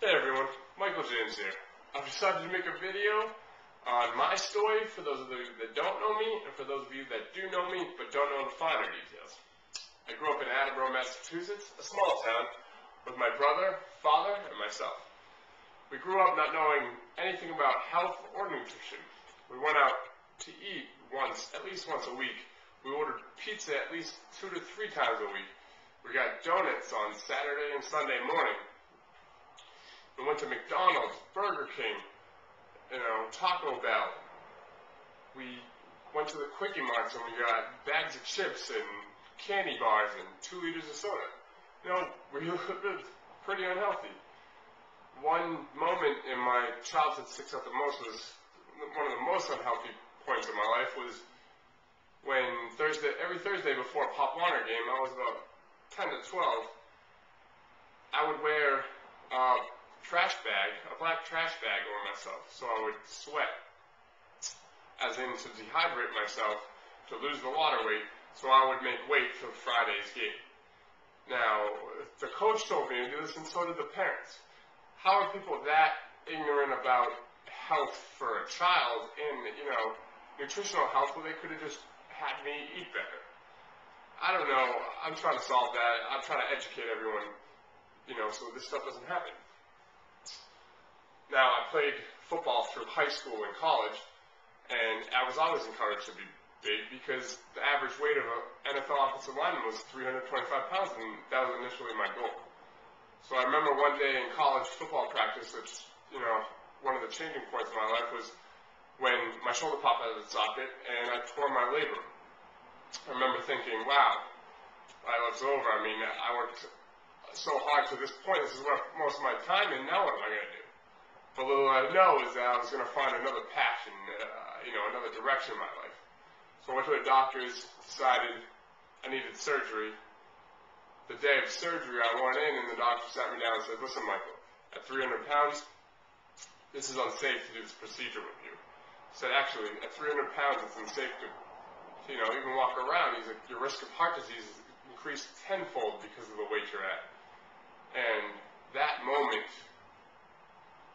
Hey everyone, Michael James here. I've decided to make a video on my story for those of you that don't know me and for those of you that do know me but don't know the finer details. I grew up in Attleboro, Massachusetts, a small town, with my brother, father, and myself. We grew up not knowing anything about health or nutrition. We went out to eat at least once a week. We ordered pizza at least 2 to 3 times a week. We got donuts on Saturday and Sunday morning. We went to McDonald's, Burger King, Taco Bell. We went to the Quickie Marts and we got bags of chips and candy bars and 2 liters of soda. We lived pretty unhealthy. One moment in my childhood that sticks out the most was one of the most unhealthy points of my life was when every Thursday before a Pop Warner game, I was about 10 to 12, I would wear a black trash bag over myself, so I would sweat, as in to dehydrate myself, to lose the water weight, so I would make weight for Friday's game. Now, the coach told me to do this, and so did the parents. How are people that ignorant about health for a child and, nutritional health, where they could have just had me eat better? I don't know. I'm trying to solve that. I'm trying to educate everyone, so this stuff doesn't happen. Now, I played football through high school and college, and I was always encouraged to be big because the average weight of an NFL offensive lineman was 325 pounds, and that was initially my goal. So I remember one day in college football practice, which, one of the changing points in my life was when my shoulder popped out of the socket and I tore my labrum. I remember thinking, wow, my life's over. I mean, I worked so hard to this point. This is where most of my time, and now what am I going to do? But little I know is that I was going to find another passion, another direction in my life. So I went to the doctors, decided I needed surgery. The day of surgery, I went in, and the doctor sat me down and said, listen, Michael, at 300 pounds, this is unsafe to do this procedure with you. He said, actually, at 300 pounds, it's unsafe to, even walk around. He's like, your risk of heart disease is increased tenfold because of the weight you're at. And that moment,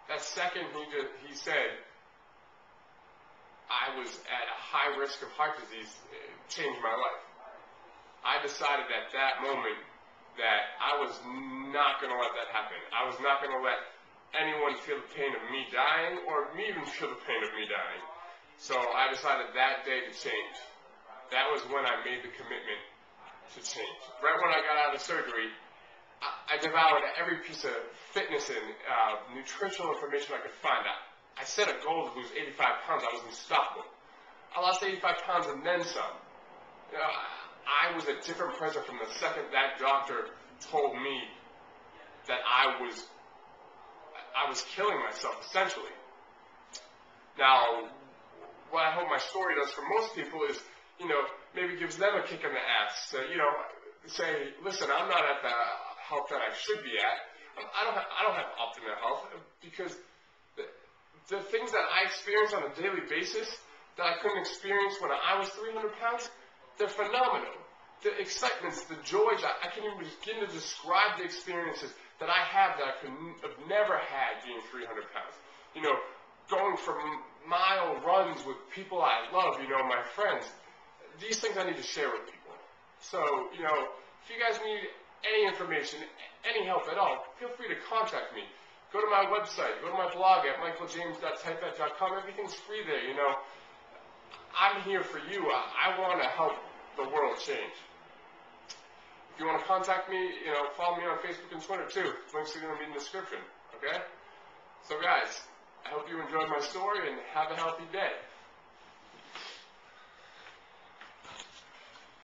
that second he said, I was at a high risk of heart disease, it changed my life. I decided at that moment that I was not going to let that happen. I was not going to let anyone feel the pain of me dying or me even feel the pain of me dying. So I decided that day to change. That was when I made the commitment to change. Right when I got out of surgery, I devoured every piece of fitness and nutritional information I could find out. I set a goal to lose 85 pounds. I was unstoppable. I lost 85 pounds and then some. I was a different person from the second that doctor told me that I was killing myself, essentially. Now, what I hope my story does for most people is, maybe gives them a kick in the ass. So, say, listen, I'm not at the health that I should be at. I don't have optimal health because the things that I experience on a daily basis that I couldn't experience when I was 300 pounds, they're phenomenal. The excitements, the joys, I can't even begin to describe the experiences that I have that I could have never had being 300 pounds. Going for mile runs with people I love, my friends. These things I need to share with people. So, if you guys need any information, any help at all, feel free to contact me. Go to my website, go to my blog at michaeljames.typeit.com. Everything's free there, I'm here for you. I want to help the world change. If you want to contact me, follow me on Facebook and Twitter too. Links are going to be in the description, okay? So guys, I hope you enjoyed my story and have a healthy day.